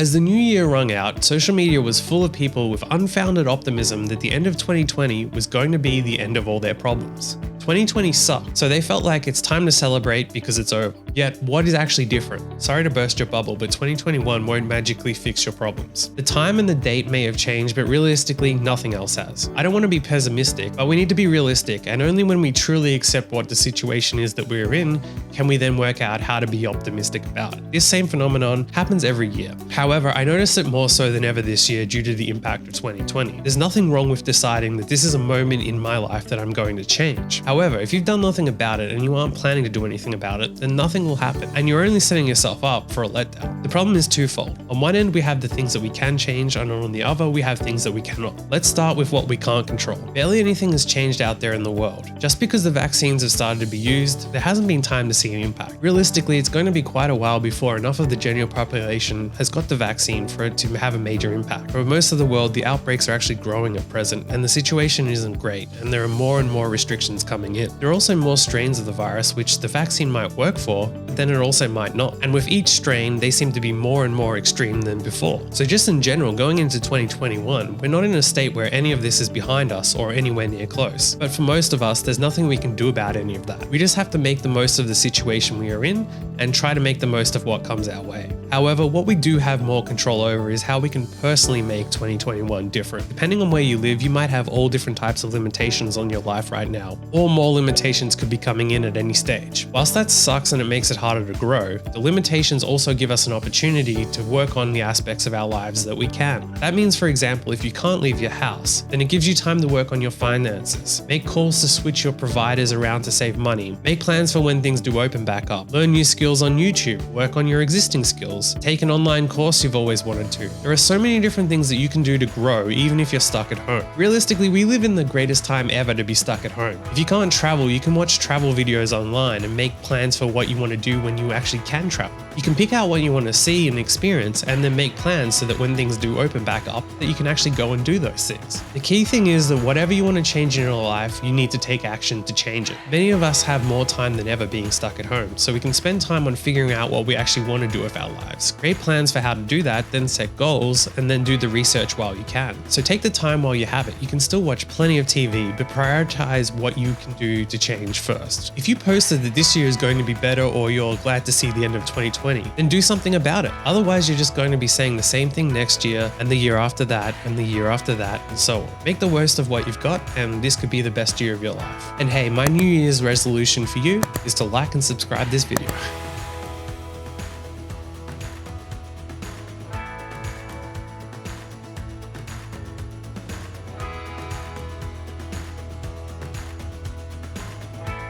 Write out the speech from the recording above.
As the new year rung out, social media was full of people with unfounded optimism that the end of 2020 was going to be the end of all their problems. 2020 sucked, so they felt like it's time to celebrate because it's over. Yet, what is actually different? Sorry to burst your bubble, but 2021 won't magically fix your problems. The time and the date may have changed, but realistically, nothing else has. I don't want to be pessimistic, but we need to be realistic, and only when we truly accept what the situation is that we're in, can we then work out how to be optimistic about it. This same phenomenon happens every year. However, I notice it more so than ever this year due to the impact of 2020. There's nothing wrong with deciding that this is a moment in my life that I'm going to change. However, if you've done nothing about it and you aren't planning to do anything about it, then nothing will happen, and you're only setting yourself up for a letdown. The problem is twofold. On one end, we have the things that we can change, and on the other, we have things that we cannot. Let's start with what we can't control. Barely anything has changed out there in the world. Just because the vaccines have started to be used, there hasn't been time to see an impact. Realistically, it's going to be quite a while before enough of the general population has got the vaccine for it to have a major impact. For most of the world, the outbreaks are actually growing at present, and the situation isn't great, and there are more and more restrictions coming in. There are also more strains of the virus which the vaccine might work for, but then it also might not. And with each strain, they seem to be more and more extreme than before. So just in general, going into 2021, we're not in a state where any of this is behind us or anywhere near close. But for most of us, there's nothing we can do about any of that. We just have to make the most of the situation we are in and try to make the most of what comes our way. However, what we do have more control over is how we can personally make 2021 different. Depending on where you live, you might have all different types of limitations on your life right now, or more limitations could be coming in at any stage. Whilst that sucks and it makes it harder to grow, the limitations also give us an opportunity to work on the aspects of our lives that we can. That means, for example, if you can't leave your house, then it gives you time to work on your finances, make calls to switch your providers around to save money, make plans for when things do open back up, learn new skills on YouTube, work on your existing skills, take an online course you've always wanted to. There are so many different things that you can do to grow even if you're stuck at home. Realistically, we live in the greatest time ever to be stuck at home. If you can't travel, you can watch travel videos online and make plans for what you want to do when you actually can travel. You can pick out what you want to see and experience and then make plans so that when things do open back up, that you can actually go and do those things. The key thing is that whatever you want to change in your life, you need to take action to change it. Many of us have more time than ever being stuck at home, so we can spend time on figuring out what we actually want to do with our lives. Create plans for how to do that, then set goals, and then do the research while you can. So take the time while you have it. You can still watch plenty of TV, but prioritize what you can do to change first. If you posted that this year is going to be better or you're glad to see the end of 2020, then do something about it. Otherwise, you're just going to be saying the same thing next year and the year after that and the year after that and so on. Make the worst of what you've got, and this could be the best year of your life. And hey, my New Year's resolution for you is to like and subscribe this video.